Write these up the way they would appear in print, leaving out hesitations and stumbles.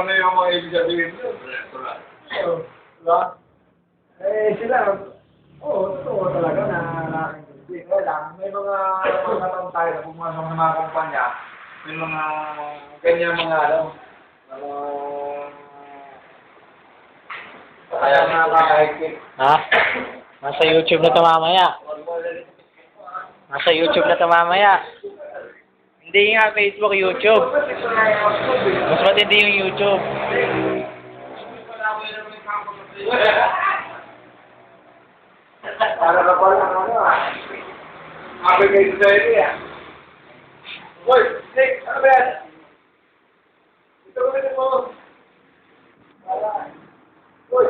ano yung mga ibig sabihin doon. Restaurant. Oo. Diba? Eh, sila, totoo talaga na nakakintindi. Kaya lang, may mga taon tayo na pumasok ng mga kumpanya, may mga ganyan mga kaya nakakahigpit. Ha? Nasa YouTube na to mamaya. Nasa YouTube na to mamaya. Hindi nga Facebook, YouTube. Mas matindi yung YouTube. Para ka pala happy kayo sa area. Hoy, Nick, ano ba yan? Ito ko rin mo. Hoy.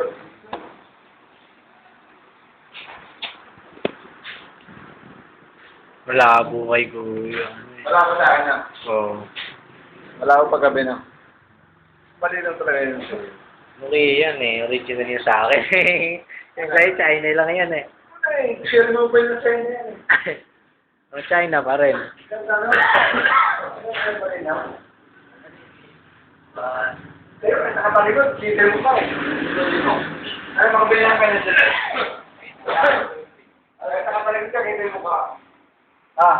Malabo kay Kuya. Wala ko sa akin na. Oo. Wala ko paggabi na. Malinaw talaga yun. Okay yan eh. Original yun sa akin. Yung sa'yo, China lang yan eh. Ay, share mo ba yung China yan eh? O, China pa rin. Ganda no? Ano pa rin no? Pero nakatalikod, kita mo pa. Ano mga bilang ka na sila? Nakatalikod ka, kita mo ka. Ha?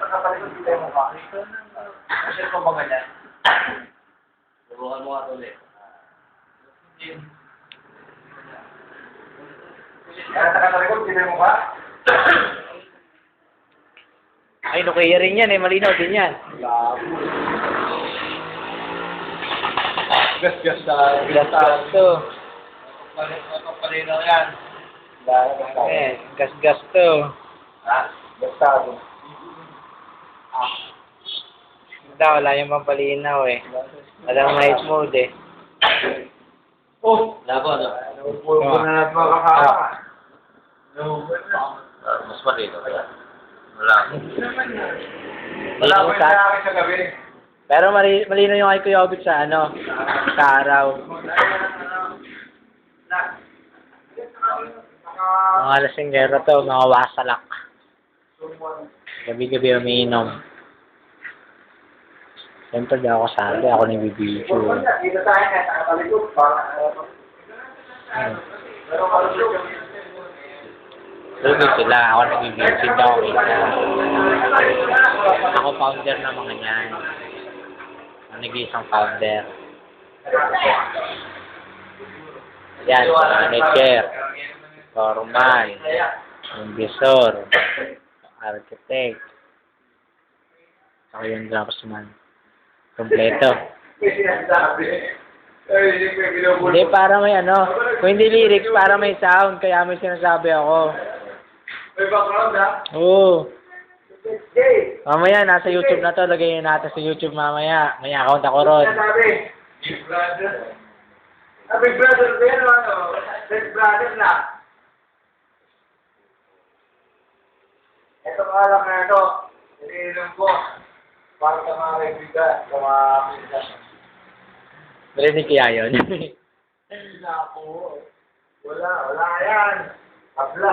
Nakatalikod, kita mo ka. Kasi ito ba ganyan? Subukan mo nga ulit. Nakatalikod, kita mo ka. Ay, Nokia rin yan eh. Malinaw din yan. Gas Gas-gas to. Kapalinaw yan. Eh, gas-gas to. Ha? Gastado. Wala yung pampalinaw eh. Walang night mode eh. Oh! Labo, no? Puro na natin makakaka. Mas malino. Wala. Wala ko yung sa akin sa gabi. Pero malinaw yung kay Kuya Obit sa sa araw. Mga lasinggero to, mga wasalak. Gabi-gabi umiinom. Siyempre di ako sabi, ako nagbibideo. Dito tayo na nakatalikod para Pero sila, ako nagbibideo. Hindi ako kita. Ako founder ng mga yan. Ako nag-iisang founder. Yan, manager, foreman, investor, architect, ako yung draftsman. Kompleto. Hindi, para may kung hindi lyrics, para may sound, kaya may sinasabi ako. may background ha? Oo. Mamaya, nasa YouTube na to, lagay natin sa YouTube mamaya. May account ako ron. Sabi, Big Brother. Big Brother ba yan o ano? Big Brother na. Ito nga lang na ito. Iniinom ko. Para sa mga kaibigan, sa mga kaibigan. Narinig kaya yun? Wala yan. Habla.